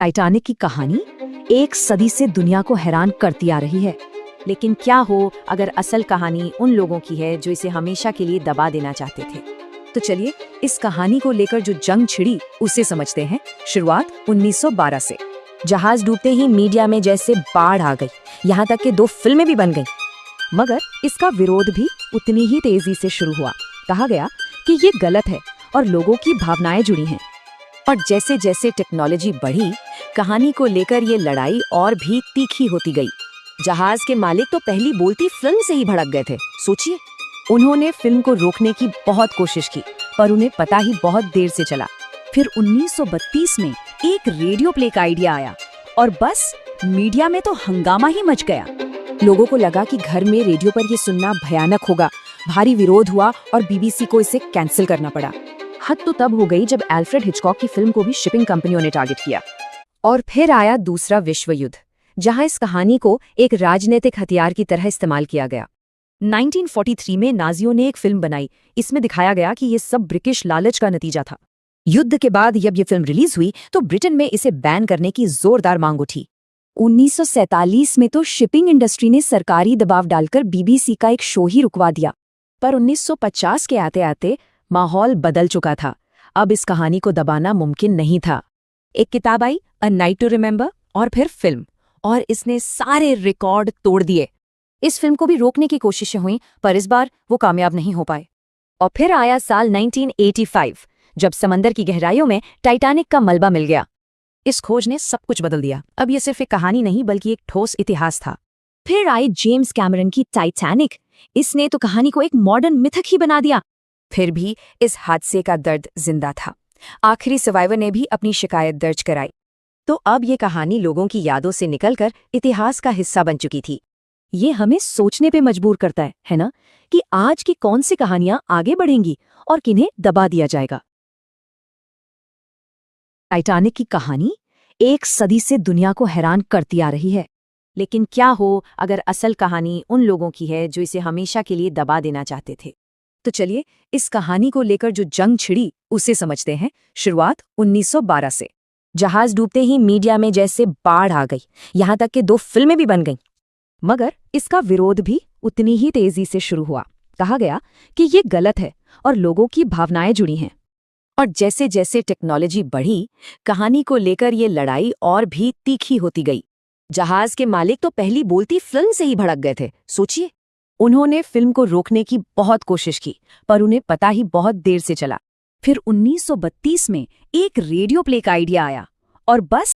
Titanic की कहानी एक सदी से दुनिया को हैरान करती आ रही है। लेकिन क्या हो अगर असल कहानी उन लोगों की है जो इसे हमेशा के लिए दबा देना चाहते थे। तो चलिए इस कहानी को लेकर जो जंग छिड़ी उसे समझते हैं। शुरुआत 1912 से। जहाज डूबते ही मीडिया में जैसे बाढ़ आ गई, यहाँ तक कि 2 फिल्में भी बन गईं। मगर इसका विरोध भी उतनी ही तेजी से शुरू हुआ। कहा गया कि ये गलत है और लोगों की भावनाएं जुड़ी हैं। और जैसे जैसे टेक्नोलॉजी बढ़ी, कहानी को लेकर ये लड़ाई और भी तीखी होती गई। जहाज के मालिक तो पहली बोलती फिल्म से ही भड़क गए थे। सोचिए, उन्होंने फिल्म को रोकने की बहुत कोशिश की, पर उन्हें पता ही बहुत देर से चला। फिर 1932 में एक रेडियो प्ले का आइडिया आया और बस मीडिया में तो हंगामा ही मच गया। लोगों को लगा कि घर में रेडियो पर ये सुनना भयानक होगा। भारी विरोध हुआ और बीबीसी को इसे कैंसिल करना पड़ा। हद तो तब हो गई जब अल्फ्रेड हिचकॉक की फिल्म को भी शिपिंग कंपनियों ने टारगेट किया। और फिर आया दूसरा विश्व युद्ध, जहां इस कहानी को एक राजनीतिक हथियार की तरह इस्तेमाल किया गया। 1943 में नाजियों ने एक फिल्म बनाई। इसमें दिखाया गया कि ये सब ब्रिटिश लालच का नतीजा था। युद्ध के बाद जब ये फिल्म रिलीज हुई तो ब्रिटेन में इसे बैन करने की जोरदार मांग उठी। 1947 में तो शिपिंग इंडस्ट्री ने सरकारी दबाव डालकर बीबीसी का एक शो ही रुकवा दिया। पर 1950 के आते आते माहौल बदल चुका था। अब इस कहानी को दबाना मुमकिन नहीं था। एक किताब आई, अ नाइट टू रिमेंबर, और फिर फिल्म, और इसने सारे रिकॉर्ड तोड़ दिए। इस फिल्म को भी रोकने की कोशिशें हुई, पर इस बार वो कामयाब नहीं हो पाए। और फिर आया साल 1985, जब समंदर की गहराइयों में टाइटैनिक का मलबा मिल गया। इस खोज ने सब कुछ बदल दिया। अब ये सिर्फ एक कहानी नहीं बल्कि एक ठोस इतिहास था। फिर आई जेम्स कैमरन की टाइटैनिक। इसने तो कहानी को एक मॉडर्न मिथक ही बना दिया। फिर भी इस हादसे का दर्द जिंदा था। आखिरी सर्वाइवर ने भी अपनी शिकायत दर्ज कराई। तो अब ये कहानी लोगों की यादों से निकलकर इतिहास का हिस्सा बन चुकी थी। ये हमें सोचने पे मजबूर करता है ना, कि आज की कौन सी कहानियां आगे बढ़ेंगी और किन्हें दबा दिया जाएगा। टाइटैनिक की कहानी एक सदी से दुनिया को हैरान करती आ रही है। लेकिन क्या हो अगर असल कहानी उन लोगों की है जो इसे हमेशा के लिए दबा देना चाहते थे। तो चलिए इस कहानी को लेकर जो जंग छिड़ी उसे समझते हैं। शुरुआत 1912 से। जहाज डूबते ही मीडिया में जैसे बाढ़ आ गई, यहाँ तक कि 2 फिल्में भी बन गईं। मगर इसका विरोध भी उतनी ही तेजी से शुरू हुआ। कहा गया कि ये गलत है और लोगों की भावनाएं जुड़ी हैं। और जैसे जैसे टेक्नोलॉजी बढ़ी, कहानी को लेकर ये लड़ाई और भी तीखी होती गई। जहाज के मालिक तो पहली बोलती फिल्म से ही भड़क गए थे। सोचिए, उन्होंने फिल्म को रोकने की बहुत कोशिश की, पर उन्हें पता ही बहुत देर से चला। फिर 1932 में एक रेडियो प्ले का आइडिया आया और बस